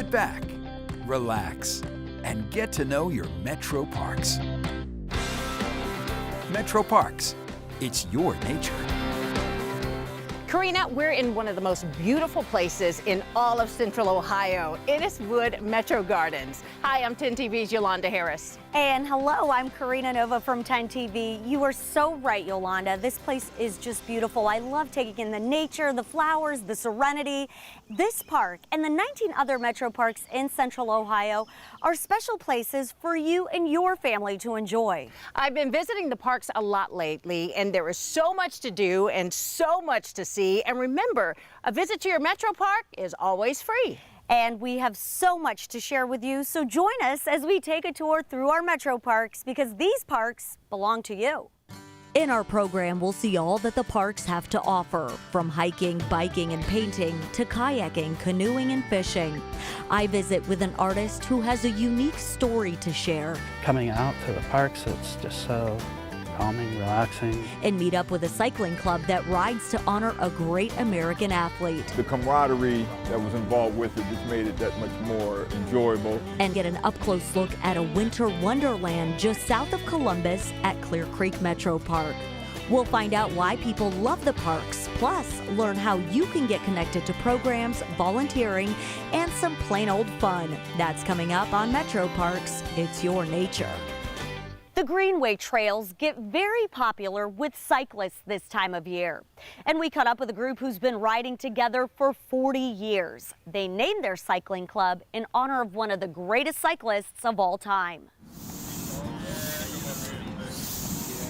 Sit back, relax, and get to know your Metro Parks. Metro Parks, it's your nature. Karina, we're in one of the most beautiful places in all of Central Ohio, Inniswood Metro Gardens. Hi, I'm 10 TV's Yolanda Harris. And hello, I'm Karina Nova from 10 TV. You are so right, Yolanda. This place is just beautiful. I love taking in the nature, the flowers, the serenity. This park and the 19 other Metro Parks in Central Ohio are special places for you and your family to enjoy. I've been visiting the parks a lot lately, and there is so much to do and so much to see. And remember, a visit to your Metro Park is always free. And we have so much to share with you, so join us as we take a tour through our Metro Parks, because these parks belong to you. In our program, we'll see all that the parks have to offer, from hiking, biking, and painting to kayaking, canoeing, and fishing. I visit with an artist who has a unique story to share. Coming out to the parks, it's just so calming, relaxing. And meet up with a cycling club that rides to honor a great American athlete. The camaraderie that was involved with it just made it that much more enjoyable. And get an up-close look at a winter wonderland just south of Columbus at Clear Creek Metro Park. We'll find out why people love the parks, plus learn how you can get connected to programs, volunteering, and some plain old fun. That's coming up on Metro Parks. It's your nature. The greenway trails get very popular with cyclists this time of year. And we caught up with a group who's been riding together for 40 years. They named their cycling club in honor of one of the greatest cyclists of all time.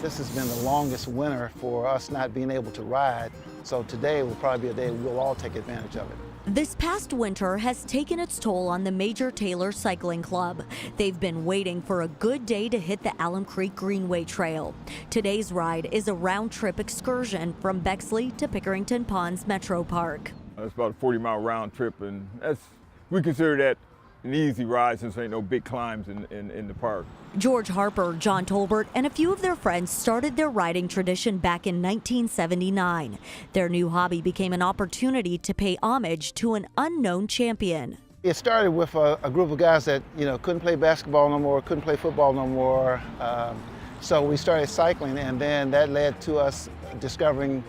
This has been the longest winter for us not being able to ride. So today will probably be a day we'll all take advantage of it. This past winter has taken its toll on the Major Taylor Cycling Club. They've been waiting for a good day to hit the Alum Creek Greenway Trail. Today's ride is a round-trip excursion from Bexley to Pickerington Ponds Metro Park. It's about a 40-mile round trip, and we consider that an easy ride since there ain't no big climbs in the park. George Harper, John Tolbert, and a few of their friends started their riding tradition back in 1979. Their new hobby became an opportunity to pay homage to an unknown champion. It started with a group of guys that couldn't play basketball no more, couldn't play football no more. So we started cycling, and then that led to us discovering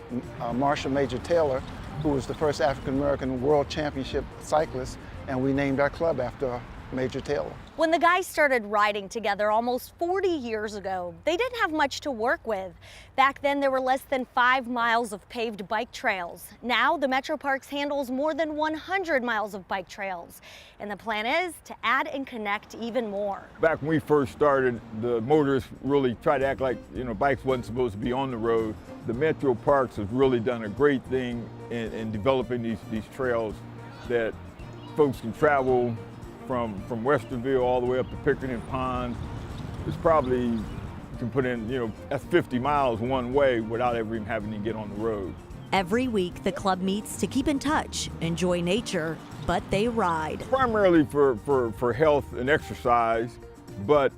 Marshall Major Taylor, who was the first African-American world championship cyclist, and we named our club after Major Taylor. When the guys started riding together almost 40 years ago, they didn't have much to work with. Back then, there were less than 5 miles of paved bike trails. Now, the Metro Parks handles more than 100 miles of bike trails. And the plan is to add and connect even more. Back when we first started, the motorists really tried to act like bikes wasn't supposed to be on the road. The Metro Parks has really done a great thing in developing these trails that folks can travel from Westerville all the way up to Pickerington Ponds. It's probably, you can put in, that's 50 miles one way without ever even having to get on the road. Every week, the club meets to keep in touch, enjoy nature, but they ride. Primarily for health and exercise, but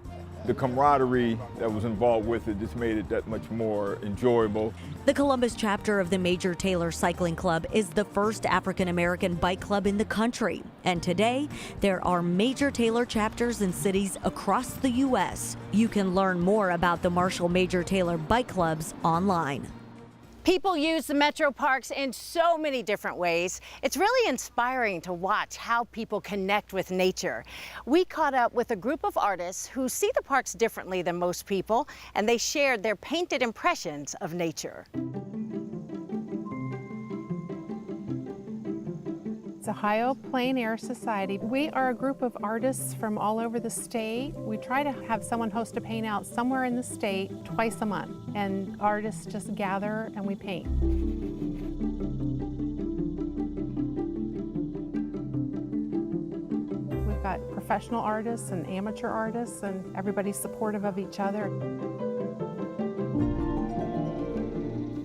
the camaraderie that was involved with it just made it that much more enjoyable. The Columbus chapter of the Major Taylor Cycling Club is the first African-American bike club in the country. And today, there are Major Taylor chapters in cities across the U.S. You can learn more about the Marshall Major Taylor bike clubs online. People use the Metro Parks in so many different ways. It's really inspiring to watch how people connect with nature. We caught up with a group of artists who see the parks differently than most people, and they shared their painted impressions of nature. It's Ohio Plein Air Society. We are a group of artists from all over the state. We try to have someone host a paint out somewhere in the state twice a month, and artists just gather and we paint. We've got professional artists and amateur artists, and everybody's supportive of each other.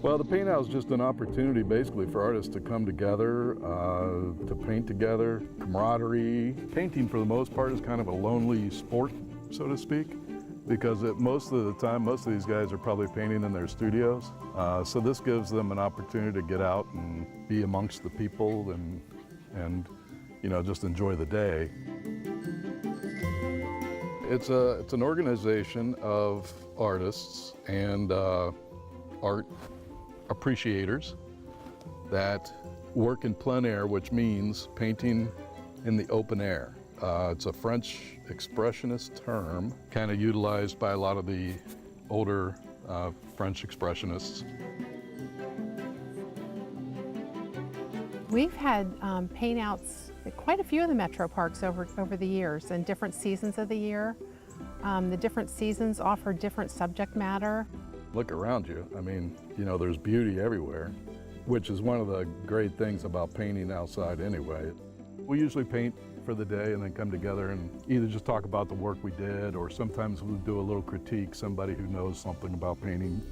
Well, the paint out is just an opportunity basically for artists to come together, to paint together, camaraderie. Painting for the most part is kind of a lonely sport, so to speak, because most of the time, most of these guys are probably painting in their studios. So this gives them an opportunity to get out and be amongst the people and just enjoy the day. It's an organization of artists and art appreciators that work in plein air, which means painting in the open air. It's a French expressionist term, kind of utilized by a lot of the older French expressionists. We've had paint outs at quite a few of the metro parks over the years and different seasons of the year. The different seasons offer different subject matter. Look around you. I mean, there's beauty everywhere, which is one of the great things about painting outside anyway. We usually paint for the day and then come together and either just talk about the work we did, or sometimes we'll do a little critique, somebody who knows something about painting.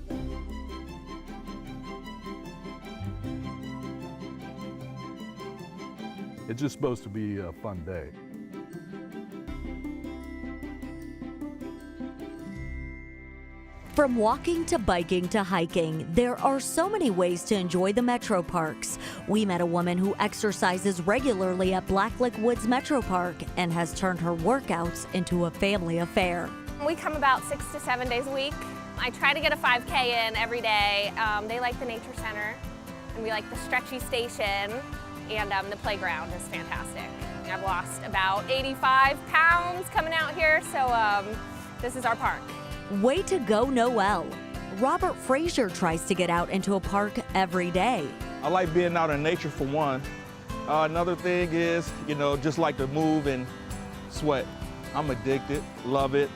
It's just supposed to be a fun day. From walking to biking to hiking, there are so many ways to enjoy the metro parks. We met a woman who exercises regularly at Blacklick Woods Metro Park and has turned her workouts into a family affair. We come about 6 to 7 days a week. I try to get a 5K in every day. They like the nature center, and we like the stretchy station, and the playground is fantastic. I've lost about 85 pounds coming out here, so this is our park. Way to go, Noel. Robert Frazier tries to get out into a park every day. I like being out in nature for one. Another thing is, just like to move and sweat. I'm addicted, love it.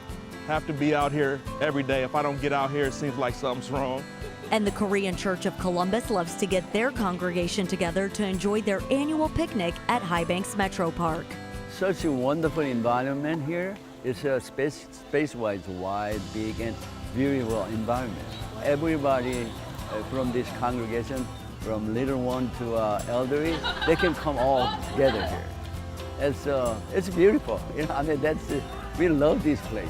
Have to be out here every day. If I don't get out here, it seems like something's wrong. And the Korean Church of Columbus loves to get their congregation together to enjoy their annual picnic at Highbanks Metro Park. Such a wonderful environment here. It's a space-wise wide, big, and beautiful environment. Everybody from this congregation, from little one to elderly, they can come all together here. It's beautiful. We love this place.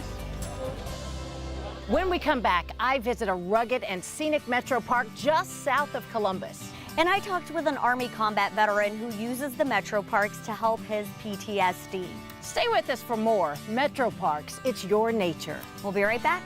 When we come back, I visit a rugged and scenic metro park just south of Columbus. And I talked with an Army combat veteran who uses the metro parks to help his PTSD. Stay with us for more Metro Parks, it's your nature. We'll be right back.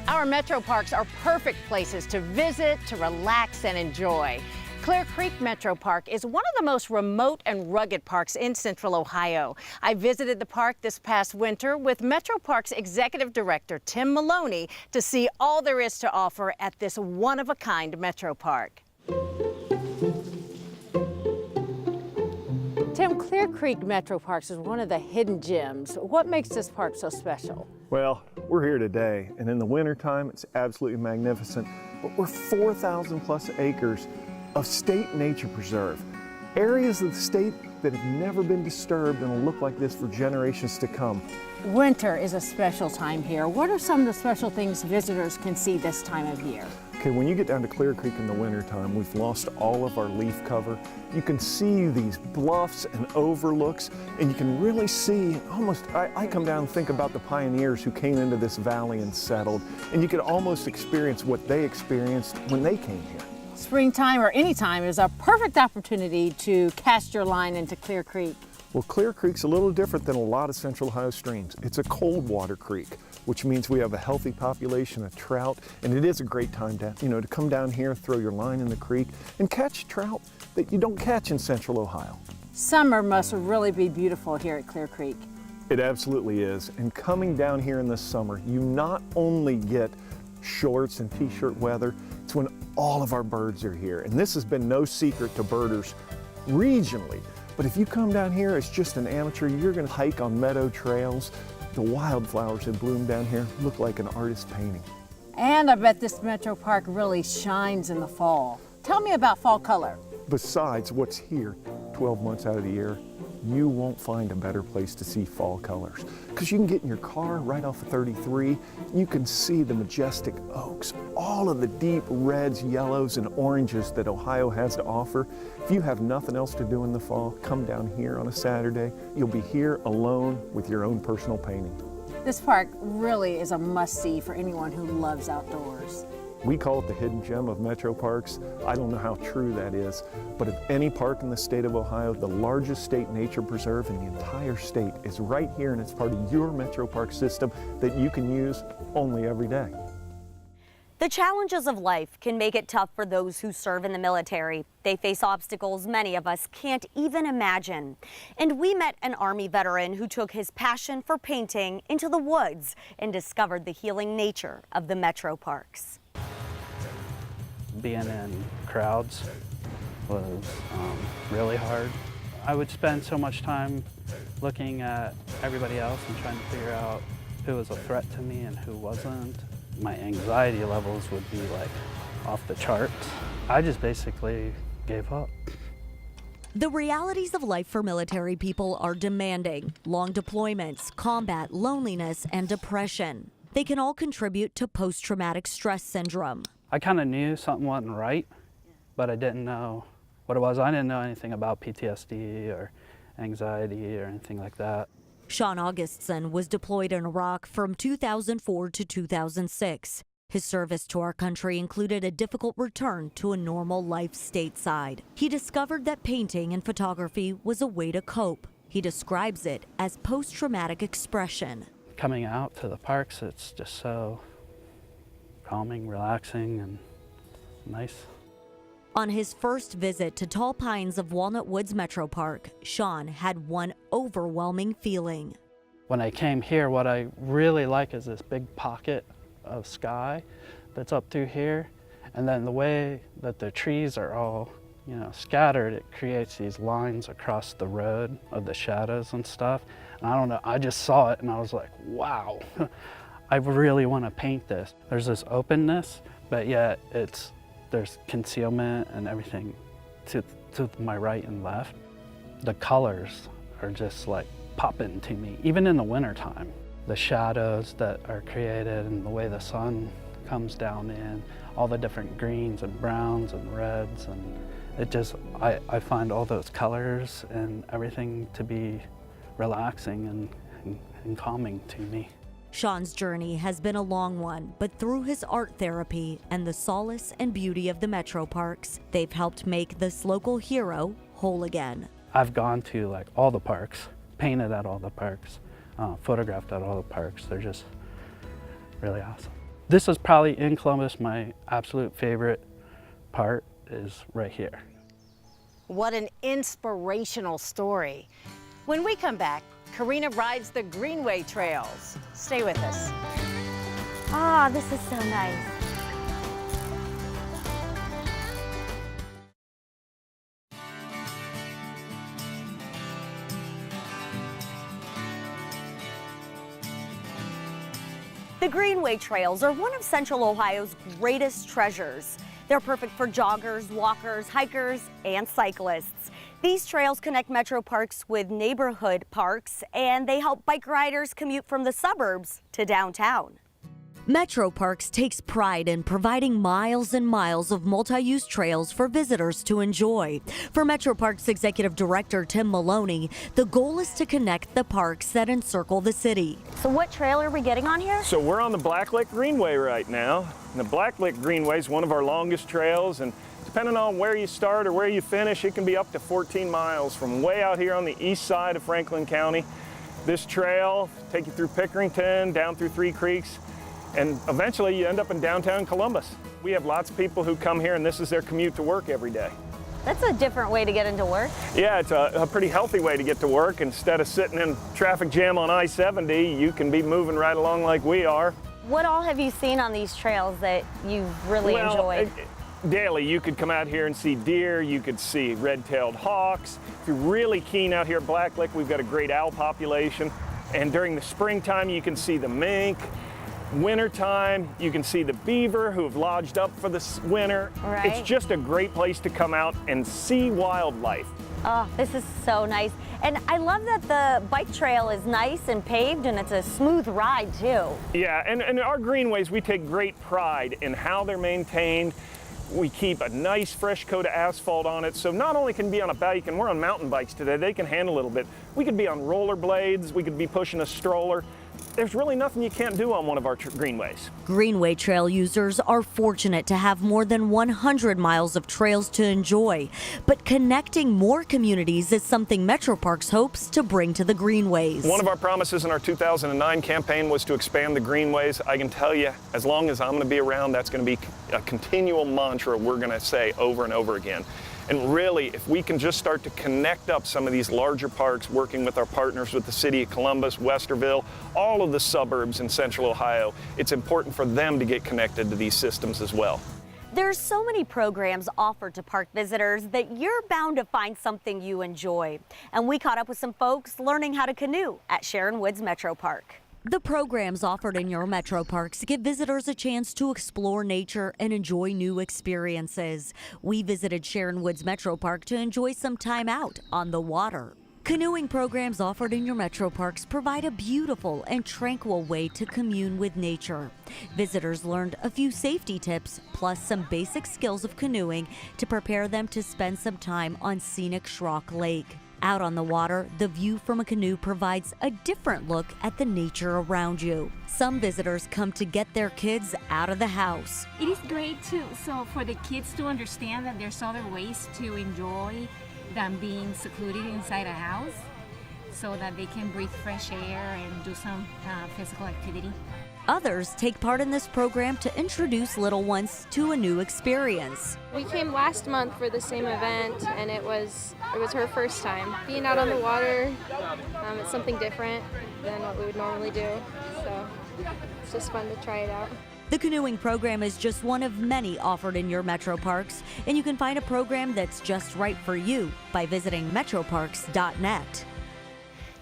Our metro parks are perfect places to visit, to relax, and enjoy. Clear Creek Metro Park is one of the most remote and rugged parks in Central Ohio. I visited the park this past winter with Metro Parks Executive Director Tim Maloney to see all there is to offer at this one-of-a-kind Metro Park. Tim, Clear Creek Metro Parks is one of the hidden gems. What makes this park so special? Well, we're here today, and in the wintertime, it's absolutely magnificent. But we're 4,000 plus acres of state nature preserve. Areas of the state that have never been disturbed and will look like this for generations to come. Winter is a special time here. What are some of the special things visitors can see this time of year? Okay, when you get down to Clear Creek in the wintertime, we've lost all of our leaf cover. You can see these bluffs and overlooks, and you can really see almost, I come down and think about the pioneers who came into this valley and settled, and you can almost experience what they experienced when they came here. Springtime or any time is a perfect opportunity to cast your line into Clear Creek. Well, Clear Creek's a little different than a lot of Central Ohio streams. It's a cold water creek, which means we have a healthy population of trout, and it is a great time to, to come down here, throw your line in the creek, and catch trout that you don't catch in Central Ohio. Summer must really be beautiful here at Clear Creek. It absolutely is, and coming down here in the summer, you not only get shorts and t-shirt weather, it's when all of our birds are here. And this has been no secret to birders regionally. But if you come down here as just an amateur, you're gonna hike on meadow trails. The wildflowers that bloom down here look like an artist's painting. And I bet this Metro Park really shines in the fall. Tell me about fall color. Besides what's here 12 months out of the year, you won't find a better place to see fall colors. Because you can get in your car right off of 33, you can see the majestic oaks, all of the deep reds, yellows, and oranges that Ohio has to offer. If you have nothing else to do in the fall, come down here on a Saturday. You'll be here alone with your own personal painting. This park really is a must-see for anyone who loves outdoors. We call it the hidden gem of metro parks. I don't know how true that is, but of any park in the state of Ohio, the largest state nature preserve in the entire state is right here, and it's part of your metro park system that you can use only every day. The challenges of life can make it tough for those who serve in the military. They face obstacles many of us can't even imagine. And we met an Army veteran who took his passion for painting into the woods and discovered the healing nature of the metro parks. Being in crowds was really hard. I would spend so much time looking at everybody else and trying to figure out who was a threat to me and who wasn't. My anxiety levels would be like off the charts. I just basically gave up. The realities of life for military people are demanding. Long deployments, combat, loneliness, and depression. They can all contribute to post-traumatic stress syndrome. I kind of knew something wasn't right, but I didn't know what it was. I didn't know anything about PTSD or anxiety or anything like that. Sean Augustson was deployed in Iraq from 2004 to 2006. His service to our country included a difficult return to a normal life stateside. He discovered that painting and photography was a way to cope. He describes it as post-traumatic expression. Coming out to the parks, it's just so calming, relaxing, and nice. On his first visit to Tall Pines of Walnut Woods Metro Park, Sean had one overwhelming feeling. When I came here, what I really like is this big pocket of sky that's up through here. And then the way that the trees are all, scattered, it creates these lines across the road of the shadows and stuff. And I don't know, I just saw it and I was like, wow, I really want to paint this. There's this openness, but yet there's concealment and everything to my right and left. The colors are just like popping to me, even in the wintertime. The shadows that are created and the way the sun comes down in, all the different greens and browns and reds, and it just, I find all those colors and everything to be relaxing and calming to me. Sean's journey has been a long one, but through his art therapy and the solace and beauty of the metro parks, they've helped make this local hero whole again. I've gone to like all the parks, painted at all the parks, photographed at all the parks. They're just really awesome. This is probably in Columbus, my absolute favorite part is right here. What an inspirational story. When we come back, Karina rides the Greenway trails. Stay with us. Ah, this is so nice. The Greenway trails are one of Central Ohio's greatest treasures. They're perfect for joggers, walkers, hikers, and cyclists. These trails connect metro parks with neighborhood parks, and they help bike riders commute from the suburbs to downtown. Metro Parks takes pride in providing miles and miles of multi-use trails for visitors to enjoy. For Metro Parks Executive Director Tim Maloney, the goal is to connect the parks that encircle the city. So what trail are we getting on here? So we're on the Blacklick Greenway right now. And the Blacklick Greenway is one of our longest trails, and depending on where you start or where you finish, it can be up to 14 miles from way out here on the east side of Franklin County. This trail take you through Pickerington, down through Three Creeks, and eventually you end up in downtown Columbus. We have lots of people who come here and this is their commute to work every day. That's a different way to get into work. Yeah, it's a pretty healthy way to get to work. Instead of sitting in traffic jam on I-70, you can be moving right along like we are. What all have you seen on these trails that you've really enjoyed? Daily, you could come out here and see deer, you could see red-tailed hawks. If you're really keen out here at Blacklick, we've got a great owl population. And during the springtime, you can see the mink. Wintertime, you can see the beaver who have lodged up for this winter. Right. It's just a great place to come out and see wildlife. Oh, this is so nice. And I love that the bike trail is nice and paved and it's a smooth ride too. Yeah, and our greenways, we take great pride in how they're maintained. We keep a nice fresh coat of asphalt on it, so not only can be on a bike, and we're on mountain bikes today, they can handle a little bit. We could be on rollerblades, we could be pushing a stroller. there's really nothing you can't do on one of our greenways. Greenway trail users are fortunate to have more than 100 miles of trails to enjoy, but connecting more communities is something Metro Parks hopes to bring to the greenways. One of our promises in our 2009 campaign was to expand the greenways. I can tell you, as long as I'm going to be around, that's going to be a continual mantra we're going to say over and over again. And really, if we can just start to connect up some of these larger parks, working with our partners with the City of Columbus, Westerville, all of the suburbs in Central Ohio, it's important for them to get connected to these systems as well. There's so many programs offered to park visitors that you're bound to find something you enjoy. And we caught up with some folks learning how to canoe at Sharon Woods Metro Park. The programs offered in your Metro Parks give visitors a chance to explore nature and enjoy new experiences. We visited Sharon Woods Metro Park to enjoy some time out on the water. Canoeing programs offered in your Metro Parks provide a beautiful and tranquil way to commune with nature. Visitors learned a few safety tips plus some basic skills of canoeing to prepare them to spend some time on scenic Schrock Lake. Out on the water, the view from a canoe provides a different look at the nature around you. Some visitors come to get their kids out of the house. It is great too, so for the kids to understand that there's other ways to enjoy than being secluded inside a house, so that they can breathe fresh air and do some physical activity. Others take part in this program to introduce little ones to a new experience. We came last month for the same event, and it was her first time. Being out on the water, it's something different than what we would normally do, so it's just fun to try it out. The canoeing program is just one of many offered in your Metro Parks, and you can find a program that's just right for you by visiting metroparks.net.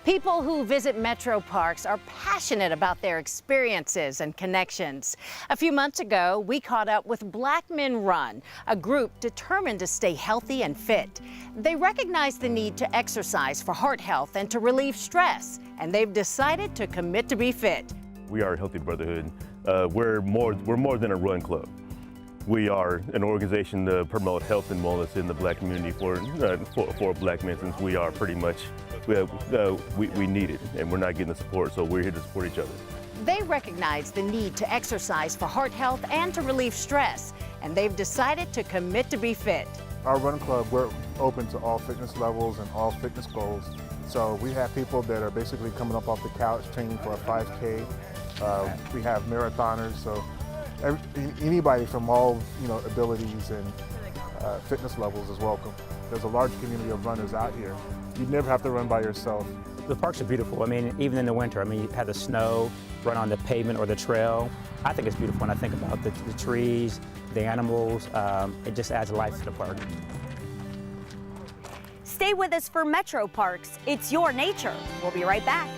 People who visit Metro Parks are passionate about their experiences and connections. A few months ago, we caught up with Black Men Run, a group determined to stay healthy and fit. They recognize the need to exercise for heart health and to relieve stress, and they've decided to commit to be fit. We are a healthy brotherhood. We're more than a run club. We are an organization to promote health and wellness in the Black community for Black men, since we are pretty much, we need it, and we're not getting the support, so we're here to support each other. They recognize the need to exercise for heart health and to relieve stress, and they've decided to commit to be fit. Our run club, we're open to all fitness levels and all fitness goals. So we have people that are basically coming up off the couch training for a 5K. We have marathoners, so anybody from all abilities and fitness levels is welcome. There's a large community of runners out here. You never have to run by yourself. The parks are beautiful. I mean, even in the winter, I mean, you have the snow, run on the pavement or the trail. I think it's beautiful when I think about the trees, the animals. It just adds life to the park. Stay with us for Metro Parks. It's your nature. We'll be right back.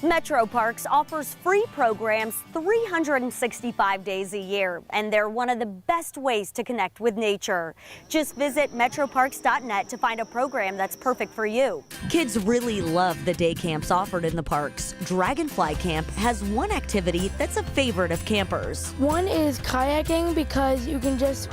Metro Parks offers free programs 365 days a year, and they're one of the best ways to connect with nature. Just visit metroparks.net to find a program that's perfect for you. Kids really love the day camps offered in the parks. Dragonfly Camp has one activity that's a favorite of campers. One is kayaking, because you can just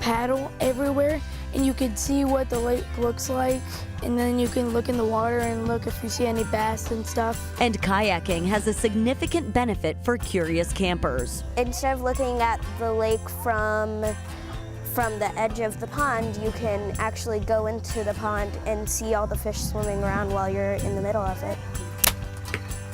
paddle everywhere and you can see what the lake looks like, and then you can look in the water and look if you see any bass and stuff. And kayaking has a significant benefit for curious campers. Instead of looking at the lake from the edge of the pond, you can actually go into the pond and see all the fish swimming around while you're in the middle of it.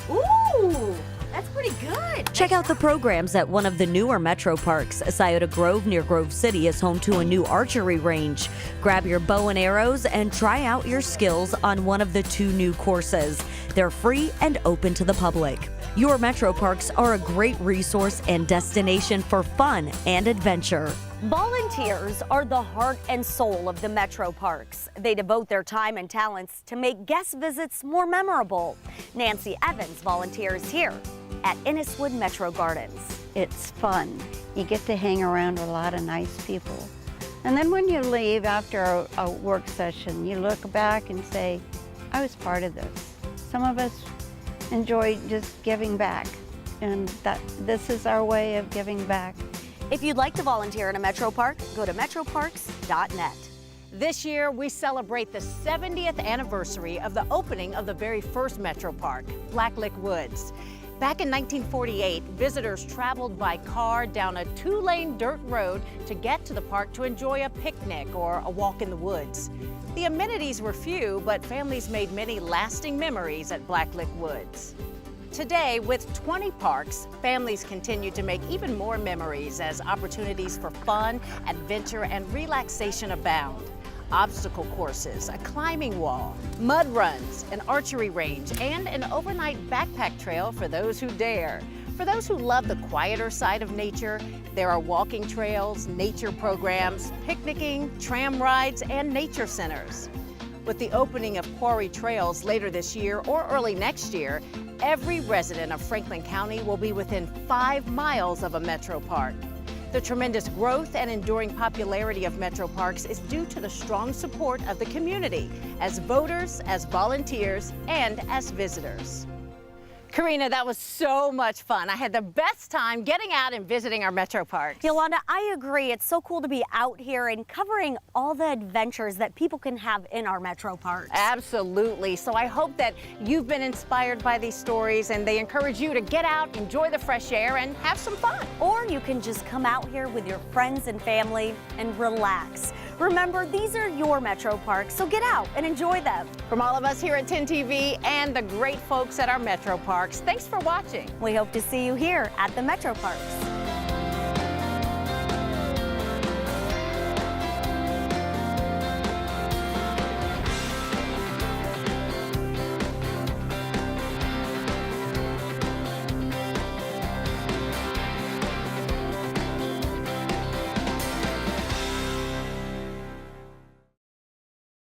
Ooh! That's pretty good. Check out the programs at one of the newer Metro Parks. Scioto Grove near Grove City is home to a new archery range. Grab your bow and arrows and try out your skills on one of the 2 new courses. They're free and open to the public. Your Metro Parks are a great resource and destination for fun and adventure. Volunteers are the heart and soul of the Metro Parks. They devote their time and talents to make guest visits more memorable. Nancy Evans volunteers here at Inniswood Metro Gardens. It's fun. You get to hang around with a lot of nice people. And then when you leave after a work session, you look back and say, I was part of this. Some of us enjoy just giving back, and this is our way of giving back. If you'd like to volunteer in a Metro Park, go to metroparks.net. This year, we celebrate the 70th anniversary of the opening of the very first Metro Park, Blacklick Woods. Back in 1948, visitors traveled by car down a 2-lane dirt road to get to the park to enjoy a picnic or a walk in the woods. The amenities were few, but families made many lasting memories at Blacklick Woods. Today, with 20 parks, families continue to make even more memories as opportunities for fun, adventure, and relaxation abound. Obstacle courses, a climbing wall, mud runs, an archery range, and an overnight backpack trail for those who dare. For those who love the quieter side of nature, there are walking trails, nature programs, picnicking, tram rides, and nature centers. With the opening of Quarry Trails later this year or early next year, every resident of Franklin County will be within 5 miles of a Metro Park. The tremendous growth and enduring popularity of Metro Parks is due to the strong support of the community as voters, as volunteers, and as visitors. Karina, that was so much fun. I had the best time getting out and visiting our Metro Parks. Yolanda, I agree. It's so cool to be out here and covering all the adventures that people can have in our Metro Parks. Absolutely. So I hope that you've been inspired by these stories and they encourage you to get out, enjoy the fresh air, and have some fun. Or you can just come out here with your friends and family and relax. Remember, these are your Metro Parks, so get out and enjoy them. From all of us here at 10 TV and the great folks at our Metro Parks, thanks for watching. We hope to see you here at the Metro Parks.